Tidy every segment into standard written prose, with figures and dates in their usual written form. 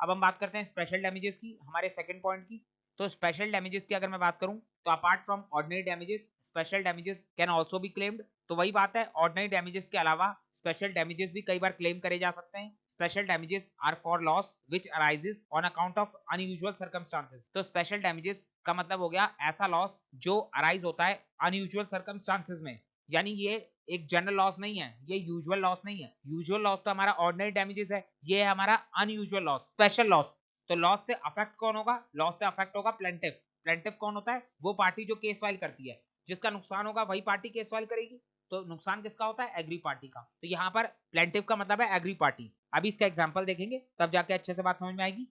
अब हम बात करते हैं स्पेशल डैमेजेस की, हमारे सेकंड पॉइंट की। तो स्पेशल डैमेजेस की अगर मैं बात करूं तो apart from ordinary damages special damages can also be claimed. तो वही बात है, ऑर्डिनरी डैमेजेस के अलावा स्पेशल डैमेजेस भी कई बार क्लेम करे जा सकते हैं। Special damages are for loss which arises on account of unusual circumstances. तो स्पेशल डैमेजेस का मतलब हो गया ऐसा लॉस जो अराइज होता है अनयूजुअल सर्कमस्टांसेस में, यानी ये एक जनरल लॉस नहीं है, ये यूजुअल लॉस नहीं है। यूजुअल लॉस तो हमारा ऑर्डिनरी डैमेजेस है, ये है हमारा अनयूजुअल लॉस, स्पेशल लॉस। तो लॉस से अफेक्ट कौन होगा? लॉस से अफेक्ट होगा प्लेंटिफ। प्लेंटिफ कौन होता है? वो पार्टी जो केस फाइल करती है। जिसका नुकसान होगा वही पार्टी केस फाइल करेगी। तो नुकसान किसका होता है? एग्री पार्टी का। तो यहाँ पर प्लेंटिफ का मतलब है एग्री पार्टी। अभी इसका एग्जांपल देखेंगे तब जाके अच्छे से बात समझ में आएगी।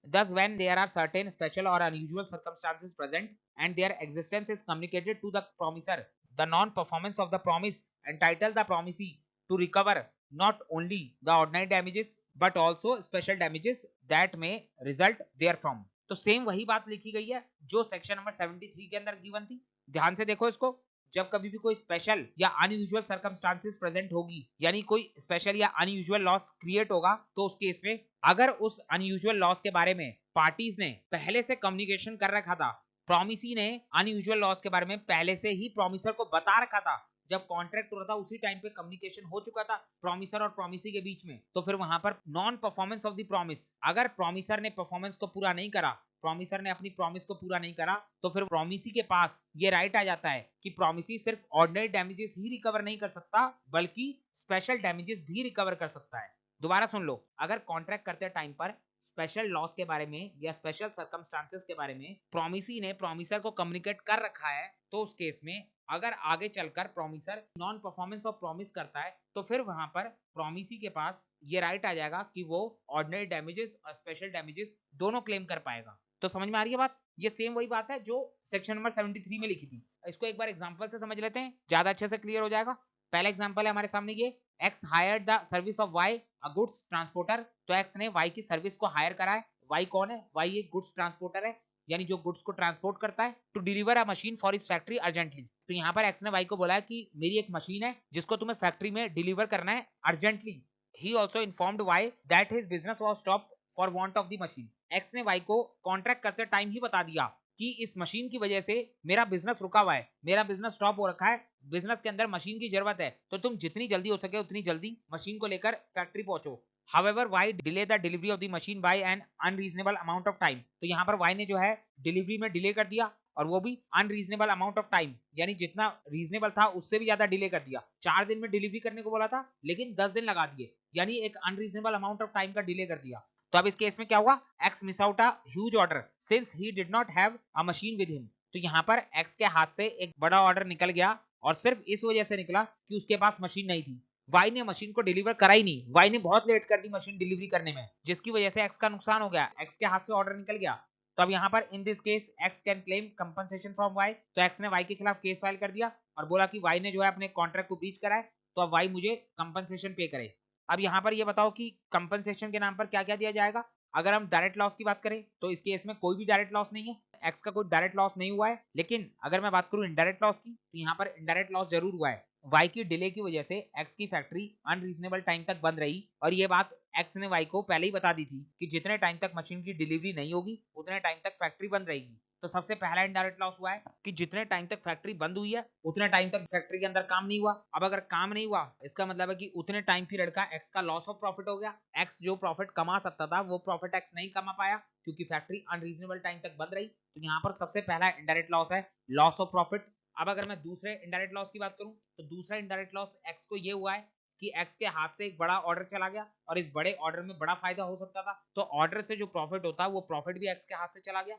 Thus, when there are certain special or unusual circumstances present and their existence is communicated to the promisor, the non-performance of the promise entitles the promisee to recover not only the ordinary damages but also special damages that may result therefrom। तो same वही बात लिखी गई है जो section number 73 के अंदर given थी। ध्यान से देखो इसको, जब कभी भी कोई स्पेशल या अनयूजुअल सर्कमस्टांसेस प्रेजेंट होगी, यानी कोई स्पेशल या अनयूजुअल लॉस क्रिएट होगा, तो उस केस में अगर उस अनयूजुअल लॉस के बारे में पार्टीज ने पहले से कम्युनिकेशन कर रखा था, प्रॉमिसी ने अनयूजुअल लॉस के बारे में पहले से ही प्रॉमिसर को बता रखा था, जब कॉन्ट्रैक्ट हो रहा था उसी टाइम पे कम्युनिकेशन हो चुका था प्रॉमिसर और प्रॉमिसी के बीच में, तो फिर वहां पर non performance of the promise, अगर प्रॉमिसर ने परफॉर्मेंस को पूरा नहीं करा, प्रॉमिसर ने अपनी प्रॉमिस को पूरा नहीं करा, तो फिर प्रॉमिसी के पास ये राइट आ जाता है कि प्रॉमिसी सिर्फ ऑर्डिनरी डैमेजेस ही रिकवर नहीं कर सकता बल्कि स्पेशल डैमेजेस भी रिकवर कर सकता है। दोबारा सुन लो, अगर कॉन्ट्रैक्ट करते टाइम पर स्पेशल लॉस के बारे में या स्पेशल सर्कमस्टांसेस के बारे में प्रॉमिसी ने प्रॉमिसर को कम्युनिकेट कर रखा है, तो उस केस में अगर आगे चलकर promiser non performance of promise करता है, तो फिर वहां पर प्रॉमिसी के पास ये राइट आ जाएगा कि वो ऑर्डिनरी डैमेजेस और स्पेशल डैमेजेस दोनों क्लेम कर पाएगा। तो समझ में आ रही है बात? ये सेम वही बात है जो सेक्शन नंबर 73 में लिखी थी। इसको एक बार एग्जांपल से समझ लेते हैं, ज्यादा अच्छे से क्लियर हो जाएगा। पहला एग्जांपल है हमारे सामने, ये x hired the service of why a goods transporter. तो एक्स ने वाई की सर्विस को हायर करा है। वाई कौन है? वाई एक गुड्स ट्रांसपोर्टर है, यानी जो गुड्स को ट्रांसपोर्ट करता है। To deliver a machine for his factory urgently. तो यहाँ पर एक्स ने वाई को बोला है कि मेरी एक मशीन है जिसको तुम्हें फैक्ट्री में डिलीवर करना है urgently. He also informed y that his business was stop for want of the machine. X ने वाई को कॉन्ट्रैक्ट करते टाइम ही बता दिया कि इस मशीन की वजह से मेरा बिजनेस रुका हुआ है, मेरा बिजनेस स्टॉप हो रखा है, बिजनेस के अंदर मशीन की जरूरत है, तो तुम जितनी जल्दी हो सके उतनी जल्दी मशीन को लेकर फैक्ट्री पहुंचो। However, why delay the delivery of the machine by an unreasonable amount of time? तो यहाँ पर वाई ने जो है डिलीवरी में डिले कर दिया, और वो भी अनरीजनेबल अमाउंट ऑफ टाइम, यानी जितना रीजनेबल था उससे भी ज्यादा डिले कर दिया। 4 दिन में डिलीवरी करने को बोला था लेकिन 10 दिन लगा दिए, यानी एक अनरीजनेबल अमाउंट ऑफ टाइम का डिले कर दिया। तो अब इस केस में क्या हुआ? X miss out a huge order since he did not have a machine with him. तो यहाँ पर एक्स के हाथ से एक बड़ा ऑर्डर निकल गया, और सिर्फ इस वजह से निकला कि उसके पास मशीन नहीं थी। वाई ने मशीन को डिलीवर करा ही नहीं, वाई ने बहुत लेट कर दी मशीन डिलीवरी करने में, जिसकी वजह से एक्स का नुकसान हो गया, एक्स के हाथ से ऑर्डर निकल गया। तो अब यहाँ पर in this case x can claim compensation from y. तो एक्स ने वाई के खिलाफ केस फाइल कर दिया और बोला कि वाई ने जो है अपने कॉन्ट्रैक्ट को ब्रीच करा है, तो अब वाई मुझे कंपनसेशन पे करे। अब यहाँ पर ये बताओ कि कंपनसेशन के नाम पर क्या क्या दिया जाएगा? अगर हम डायरेक्ट लॉस की बात करें तो इस केस में कोई भी डायरेक्ट लॉस नहीं है, एक्स का कोई डायरेक्ट लॉस नहीं हुआ है। लेकिन अगर मैं बात करूं इनडायरेक्ट लॉस की, तो यहाँ पर इनडायरेक्ट लॉस जरूर हुआ है। वाई की डिले की वजह से एक्स की फैक्ट्री अनरीजनेबल टाइम तक बंद रही, और ये बात एक्स ने वाई को पहले ही बता दी थी कि जितने टाइम तक मशीन की डिलीवरी नहीं होगी उतने टाइम तक फैक्ट्री बंद रहेगी। तो सबसे पहला इनडायरेक्ट लॉस हुआ है कि जितने टाइम तक फैक्ट्री बंद हुई है उतने टाइम तक फैक्ट्री के अंदर काम नहीं हुआ। अब अगर काम नहीं हुआ इसका मतलब है कि उतने टाइम पीरियड का एक्स का लॉस ऑफ प्रॉफिट हो गया। एक्स जो प्रॉफिट कमा सकता था वो प्रॉफिट एक्स नहीं कमा पाया क्योंकि फैक्ट्री अनरीजनेबल टाइम तक बंद रही। तो यहाँ पर सबसे पहला इनडायरेक्ट लॉस है लॉस ऑफ प्रॉफिट। अब अगर मैं दूसरे इनडायरेक्ट लॉस की बात करूं तो दूसरा इनडायरेक्ट लॉस एक्स को ये हुआ है कि एक्स के हाथ से एक बड़ा ऑर्डर चला गया, और इस बड़े ऑर्डर में बड़ा फायदा हो सकता था, तो ऑर्डर से जो प्रॉफिट होता है वो प्रॉफिट भी एक्स के हाथ से चला गया।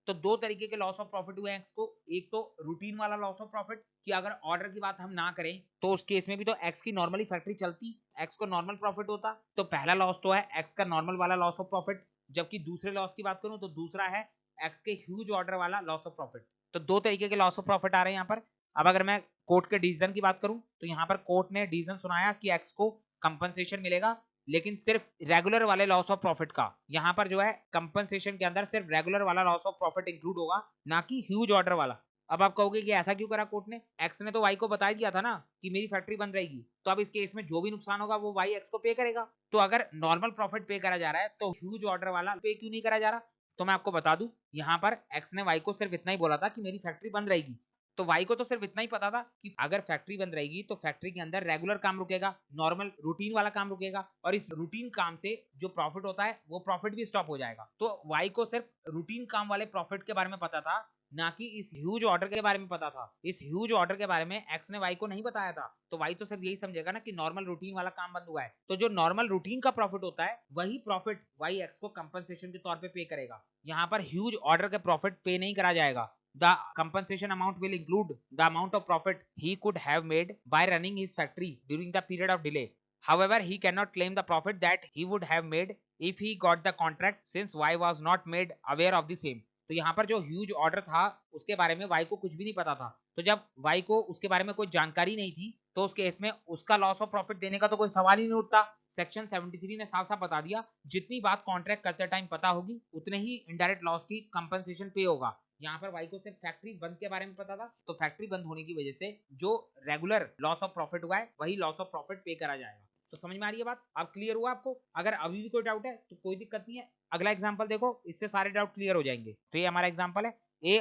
तो दो तरीके के लॉस ऑफ प्रॉफिट हुए एक्स को। एक तो रूटीन वाला लॉस ऑफ प्रॉफिट कि अगर ऑर्डर की बात हम ना करें तो उस केस में भी तो एक्स की नॉर्मली फैक्ट्री चलती, एक्स को नॉर्मल प्रॉफिट होता, तो पहला लॉस तो है एक्स का नॉर्मल वाला लॉस ऑफ प्रॉफिट। जबकि दूसरे लॉस की बात करूं तो दूसरा है एक्स के ह्यूज ऑर्डर वाला लॉस ऑफ प्रॉफिट। तो दो तरीके के लॉस ऑफ प्रॉफिट आ रहे हैं यहाँ पर। अब अगर मैं कोर्ट के डिसीजन की बात करूं तो यहाँ पर कोर्ट ने डिसीजन सुनाया कि एक्स को कंपनसेशन मिलेगा, लेकिन सिर्फ रेगुलर वाले लॉस ऑफ प्रॉफिट का। यहाँ पर जो है कंपनसेशन के अंदर सिर्फ रेगुलर वाला लॉस ऑफ प्रॉफिट इंक्लूड होगा, ना कि ह्यूज ऑर्डर वाला। अब आप कहोगे कि ऐसा क्यों करा कोर्ट ने, एक्स ने तो वाई को बता दिया था ना कि मेरी फैक्ट्री बंद रहेगी, तो अब इस केस में जो भी नुकसान होगा वो वाई एक्स को पे करेगा। तो अगर नॉर्मल प्रॉफिट पे करा जा रहा है तो ह्यूज ऑर्डर वाला पे क्यों नहीं करा जा रहा? तो मैं आपको बता दूं, यहाँ पर एक्स ने वाई को सिर्फ इतना ही बोला था कि मेरी फैक्ट्री बंद रहेगी, तो वाई को तो सिर्फ इतना ही पता था कि अगर फैक्ट्री बंद रहेगी तो फैक्ट्री के अंदर रेगुलर काम रुकेगा, नॉर्मल रूटीन वाला काम रुकेगा, और इस रूटीन काम से जो प्रॉफिट होता है वो प्रॉफिट भी स्टॉप हो जाएगा। तो वाई को सिर्फ रूटीन काम वाले प्रॉफिट के बारे में पता था, ना कि इस ह्यूज ऑर्डर के बारे में पता था। इस ह्यूज ऑर्डर के बारे में एक्स ने वाई को नहीं बताया था, तो वाई तो सिर्फ यही समझेगा ना कि नॉर्मल रूटीन वाला काम बंद हुआ है, तो जो नॉर्मल रूटीन का प्रॉफिट होता है वही प्रॉफिट वाई एक्स को कंपनसेशन के तौर पे करेगा। यहाँ पर ह्यूज ऑर्डर के प्रॉफिट पे नहीं करा जाएगा। The compensation amount will include the amount of profit he could have made by running his factory during the period of delay. However, he cannot claim the profit that he would have made if he got the contract, since Y was not made aware of the same. तो यहाँ पर जो huge order था उसके बारे में Y को कुछ भी नहीं पता था, तो जब वाई को उसके बारे में कोई जानकारी नहीं थी तो उस केस में उसका लॉस ऑफ प्रॉफिट देने का तो कोई सवाल ही नहीं उठता। सेक्शन 73 ने साफ साफ बता दिया, जितनी बात कॉन्ट्रैक्ट करते टाइम पता होगी उतने ही इनडायरेक्ट लॉस की कंपनसेशन पे होगा। यहाँ पर वाई को सिर्फ फैक्ट्री बंद के बारे में पता था, तो फैक्ट्री बंद होने की वजह से जो रेगुलर लॉस ऑफ प्रॉफिट हुआ है वही लॉस ऑफ प्रॉफिट पे करा जाएगा। तो समझ में आ रही है बात? अब क्लियर हुआ आपको? अगर अभी भी कोई डाउट है तो कोई दिक्कत नहीं है, अगला एग्जांपल देखो, इससे सारे डाउट क्लियर हो जाएंगे। तो ये हमारा एग्जांपल है, ए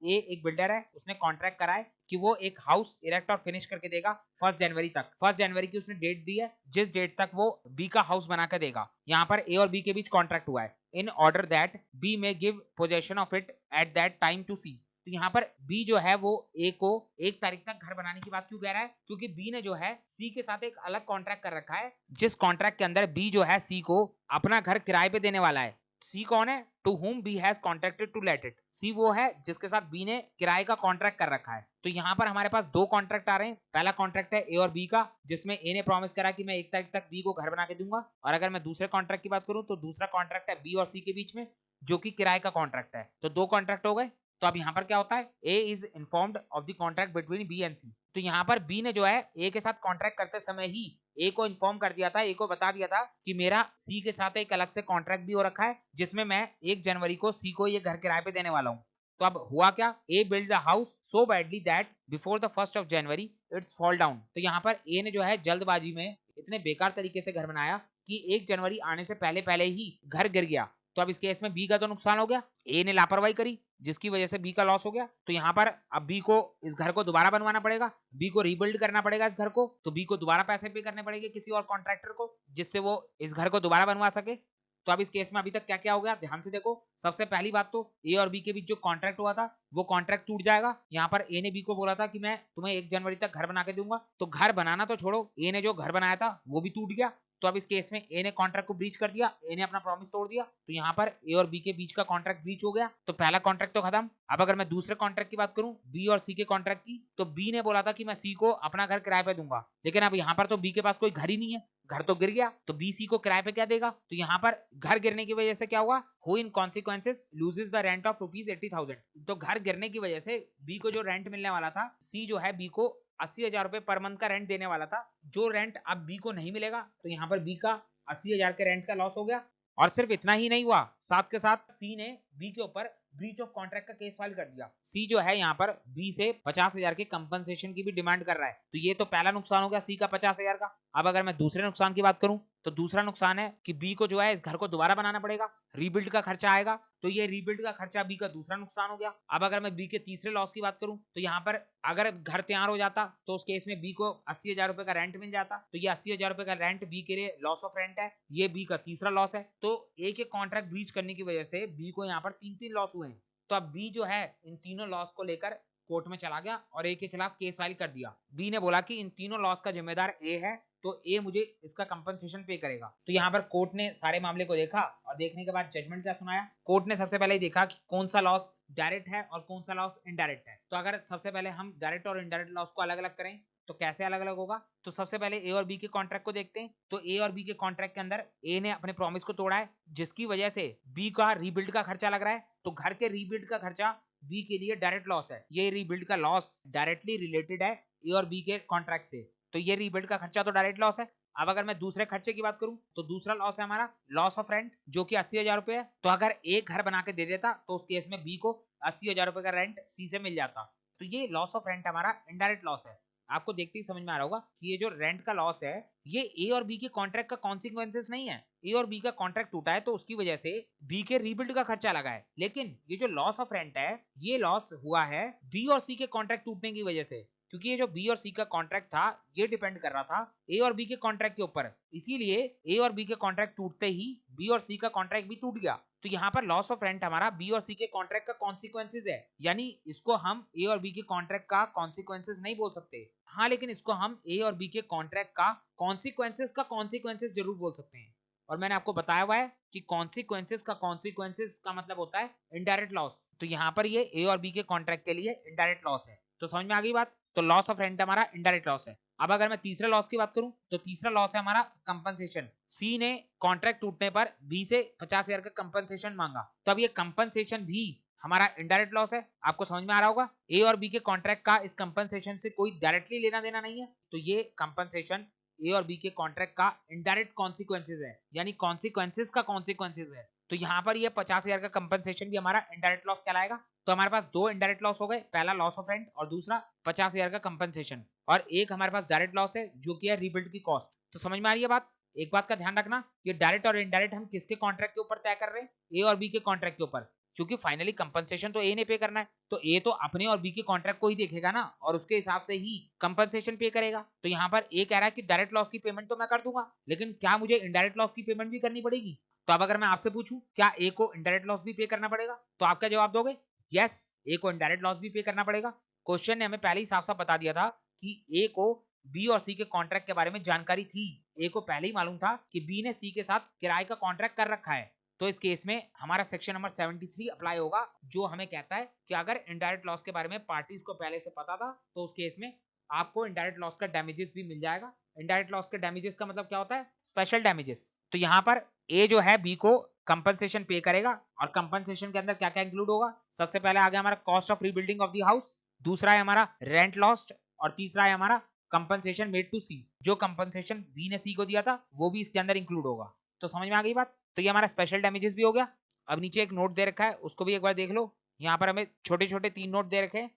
एक बिल्डर है, उसने कॉन्ट्रैक्ट करा है कि वो एक हाउस इरेक्ट और फिनिश करके देगा 1 जनवरी तक। 1 जनवरी की उसने डेट दी है, जिस डेट तक वो बी का हाउस बना कर देगा। यहाँ पर ए और बी के बीच कॉन्ट्रैक्ट हुआ है, इन ऑर्डर दैट बी में give possession of it at that time to C. तो यहाँ पर बी जो है वो ए को 1 तारीख तक घर बनाने की बात क्यों कह रहा है? क्योंकि बी ने जो है सी के साथ एक अलग कॉन्ट्रैक्ट कर रखा है, जिस कॉन्ट्रैक्ट के अंदर बी जो है सी को अपना घर किराए पे देने वाला है। सी कौन है? To whom B has contracted to let it. C वो है जिसके साथ बी ने किराए का कॉन्ट्रैक्ट कर रखा है। तो यहाँ पर हमारे पास दो कॉन्ट्रैक्ट आ रहे हैं। पहला कॉन्ट्रैक्ट है ए और बी का, जिसमें ए ने प्रॉमिस करा कि मैं 1 तारीख तक बी को घर बना के दूंगा, और अगर मैं दूसरे कॉन्ट्रैक्ट की बात करूं तो दूसरा कॉन्ट्रैक्ट है बी और सी के बीच में, जो कि किराए का कॉन्ट्रैक्ट है। तो दो कॉन्ट्रैक्ट हो गए। तो अब यहाँ पर क्या होता है, A is informed of the contract between B and C. तो यहाँ पर बी ने जो है ए के साथ कॉन्ट्रैक्ट करते समय ही ए को इन्फॉर्म कर दिया था, ए को बता दिया था कि मेरा सी के साथ एक अलग से कॉन्ट्रैक्ट भी हो रखा है, जिसमें मैं 1 जनवरी को सी को ये घर किराए पे देने वाला हूँ। तो अब हुआ क्या, A build the house so badly that before the 1 January it's fall down. तो यहाँ पर ए ने जो है जल्दबाजी में इतने बेकार तरीके से घर बनाया कि 1 जनवरी आने से पहले पहले ही घर गिर गया। तो अब इस केस में बी का तो नुकसान हो गया, ए ने लापरवाही करी जिसकी वजह से बी का लॉस हो गया। तो यहाँ पर अब बी को इस घर को दोबारा बनवाना पड़ेगा, बी को रीबिल्ड करना पड़ेगा इस घर को, तो बी को दोबारा पैसे पे करने पड़ेंगे किसी और कॉन्ट्रैक्टर को, जिससे वो इस घर को दोबारा बनवा सके। तो अब इस केस में अभी तक क्या क्या हो गया, ध्यान से देखो। सबसे पहली बात तो ए और बी के बीच जो कॉन्ट्रैक्ट हुआ था वो कॉन्ट्रैक्ट टूट जाएगा। यहाँ पर ए ने बी को बोला था कि मैं तुम्हें 1 जनवरी तक घर बना के दूंगा, तो घर बनाना तो छोड़ो, ए ने जो घर बनाया था वो भी टूट गया। तो अब इस केस में ए ने कॉन्ट्रैक्ट को ब्रीच कर दिया, ए ने अपना प्रॉमिस तोड़ दिया, तो यहाँ पर ए और बी के बीच का कॉन्ट्रैक्ट ब्रीच हो गया। तो पहला कॉन्ट्रैक्ट तो खत्म। अब अगर मैं दूसरे कॉन्ट्रैक्ट की बात करूं, बी और सी के कॉन्ट्रैक्ट की, तो बी ने बोला था कि मैं सी को अपना घर किराए पे दूंगा, लेकिन अब यहाँ पर तो बी के पास कोई घर ही नहीं है, घर तो गिर गया, तो बी सी को किराए पे क्या देगा? तो यहाँ पर घर गिरने की वजह से क्या हुआ, who in consequences loses the rent of ₹80,000। तो घर गिरने की वजह से बी को जो रेंट मिलने वाला था, सी जो है बी को 80,000 रुपए पर मंथ का रेंट देने वाला था, जो रेंट अब बी को नहीं मिलेगा। तो यहाँ पर बी का 80,000 के रेंट का लॉस हो गया। और सिर्फ इतना ही नहीं हुआ, साथ के साथ सी ने बी के ऊपर ब्रीच ऑफ कॉन्ट्रैक्ट का केस फाइल कर दिया। सी जो है यहाँ पर बी से 50,000 के कंपनसेशन की भी डिमांड कर रहा है। तो ये तो पहला नुकसान हो गया सी का 50,000 का। अब अगर मैं दूसरे नुकसान की बात करूं, तो दूसरा नुकसान है कि बी को जो है इस घर को दोबारा बनाना पड़ेगा, रीबिल्ड का खर्चा आएगा, तो ये रीबिल्ड का खर्चा बी का दूसरा नुकसान हो गया। अब अगर मैं बी के तीसरे लॉस की बात करूं, तो यहाँ पर अगर घर तैयार हो जाता तो उस केस में बी को 80,000 रुपए का रेंट मिल जाता, तो ये 80,000 रुपए का रेंट बी के लिए लॉस ऑफ रेंट है, ये बी का तीसरा लॉस है। तो ए के कॉन्ट्रैक्ट ब्रीच करने की वजह से बी को यहाँ पर 3-3 लॉस हुए हैं। तो अब बी जो है इन तीनों लॉस को लेकर कोर्ट में चला गया और ए के खिलाफ केस फाइल कर दिया। बी ने बोला कि इन तीनों लॉस का जिम्मेदार ए है, तो ए मुझे इसका कंपनसेशन पे करेगा। तो यहाँ पर कोर्ट ने सारे मामले को देखा और देखने के बाद जजमेंट क्या सुनाया। कोर्ट ने सबसे पहले देखा कि कौन सा लॉस डायरेक्ट है और कौन सा लॉस इनडायरेक्ट है। तो अगर सबसे पहले हम डायरेक्ट और इनडायरेक्ट लॉस को अलग अलग करें तो कैसे अलग अलग होगा, तो सबसे पहले ए और बी के कॉन्ट्रैक्ट को देखते हैं। तो ए और बी के कॉन्ट्रैक्ट के अंदर ए ने अपने प्रॉमिस को तोड़ा है, जिसकी वजह से बी का रीबिल्ड का खर्चा लग रहा है। तो घर के रीबिल्ड का खर्चा बी के लिए डायरेक्ट लॉस है, ये रीबिल्ड का लॉस डायरेक्टली रिलेटेड है ए और बी के कॉन्ट्रैक्ट से, तो ये रीबिल्ड का खर्चा तो डायरेक्ट लॉस है। अब अगर मैं दूसरे खर्चे की बात करूं, तो दूसरा लॉस है हमारा लॉस ऑफ रेंट, जो कि 80,000 रुपए है। तो अगर एक घर बना के दे देता तो उस केस में बी को 80,000 रुपए का रेंट सी से मिल जाता। तो ये लॉस ऑफ रेंट हमारा इनडायरेक्ट लॉस है। आपको देखते ही समझ में आ रहा होगा कि ये जो रेंट का लॉस है ये ए और बी के कॉन्ट्रैक्ट का कॉन्सिक्वेंसेस नहीं है। ए और बी का कॉन्ट्रैक्ट टूटा है तो उसकी वजह से बी के रीबिल्ड का खर्चा लगा है, लेकिन ये जो लॉस ऑफ रेंट है ये लॉस हुआ है बी और सी के कॉन्ट्रैक्ट टूटने की वजह से, क्योंकि ये जो बी और सी का कॉन्ट्रैक्ट था ये डिपेंड कर रहा था ए और बी के कॉन्ट्रैक्ट के ऊपर, इसीलिए ए और बी के कॉन्ट्रैक्ट टूटते ही बी और सी का कॉन्ट्रैक्ट भी टूट गया। तो यहाँ पर लॉस ऑफ रेंट हमारा बी और सी के कॉन्ट्रैक्ट का कॉन्सिक्वेंसेस है, यानी इसको हम ए और बी के कॉन्ट्रैक्ट का कॉन्सिक्वेंसेस नहीं बोल सकते, हाँ लेकिन इसको हम ए और बी के कॉन्ट्रैक्ट का कॉन्सिक्वेंसेस जरूर बोल सकते हैं। और मैंने आपको बताया हुआ है कि कॉन्सिक्वेंसेस का मतलब होता है इनडायरेक्ट लॉस। तो यहाँ पर ये ए और बी के कॉन्ट्रैक्ट के लिए इनडायरेक्ट लॉस है। तो समझ में आ गई बात। तो लॉस ऑफ रेंट हमारा इनडायरेक्ट लॉस है। अब अगर मैं तीसरे लॉस की बात करूं तो तीसरा लॉस है हमारा कंपनसेशन। सी ने कॉन्ट्रैक्ट टूटने पर बी से 50,000 का कंपनसेशन मांगा, तो अब ये कंपनसेशन भी हमारा इनडायरेक्ट लॉस है। आपको समझ में आ रहा होगा ए और बी के कॉन्ट्रैक्ट का इस कंपनसेशन से कोई डायरेक्टली लेना देना नहीं है, तो ये कंपनसेशन ए और बी के कॉन्ट्रैक्ट का इनडायरेक्ट कॉन्सिक्वेंसेस है, यानी कॉन्सिक्वेंसेस का कॉन्सिक्वेंसेस है। तो यहाँ पर ये 50,000 का कंपनसेशन भी हमारा इनडायरेक्ट लॉस कहलाएगा। तो हमारे पास दो इनडायरेक्ट लॉस हो गए, पहला लॉस ऑफ रेंट और दूसरा 50,000 का कंपनसेशन, और एक हमारे पास डायरेक्ट लॉस है जो कि है रीबिल्ड की कॉस्ट। तो समझ में आ रही है बात। एक बात का ध्यान रखना, ये डायरेक्ट और इनडायरेक्ट हम किसके कॉन्ट्रैक्ट के ऊपर तय कर रहे हैं, ए और बी के कॉन्ट्रैक्ट के ऊपर, क्योंकि फाइनली कंपनसेशन तो ए ने पे करना है, तो ए तो अपने और बी के कॉन्ट्रैक्ट को ही देखेगा ना, और उसके हिसाब से ही कंपनसेशन पे करेगा। तो यहाँ पर ए कह रहा है कि डायरेक्ट लॉस की पेमेंट तो मैं कर दूंगा, लेकिन क्या मुझे इनडायरेक्ट लॉस की पेमेंट भी करनी पड़ेगी। तो अब अगर मैं आपसे पूछूं क्या ए को इनडायरेक्ट लॉस भी पे करना पड़ेगा, तो आप क्या जवाब दोगे। यस, ए को इनडायरेक्ट लॉस भी पे करना पड़ेगा। क्वेश्चन ने हमें पहले ही साफ साफ बता दिया था कि ए को बी और सी के कॉन्ट्रैक्ट के बारे में जानकारी थी। ए को पहले ही मालूम था कि बी ने सी के साथ किराए का कॉन्ट्रैक्ट कर रखा है। तो इस केस में हमारा सेक्शन नंबर 73 अप्लाई होगा, जो हमें कहता है कि अगर इनडायरेक्ट लॉस के बारे में पार्टीज को पहले से पता था तो उस केस में आपको इनडायरेक्ट लॉस का डैमेजेस भी मिल जाएगा। इनडायरेक्ट लॉस के डैमेजेस का मतलब क्या होता है, स्पेशल डैमेजेस। तो यहाँ पर ए जो है बी को कंपनसेशन पे करेगा, और कंपनसेशन के अंदर क्या क्या इंक्लूड होगा। सबसे पहले आ गया हमारा cost of rebuilding of the house, दूसरा है हमारा रेंट लॉस्ट, और तीसरा है हमारा कंपनसेशन मेड टू सी। जो कंपनसेशन बी ने सी को दिया था वो भी इसके अंदर इंक्लूड होगा। तो समझ में आ गई बात। तो ये हमारा स्पेशल डैमेजेस भी हो गया। अब नीचे एक नोट दे रखा है, उसको भी एक बार देख लो। यहाँ पर हमें छोटे छोटे 3 नोट दे रखे हैं।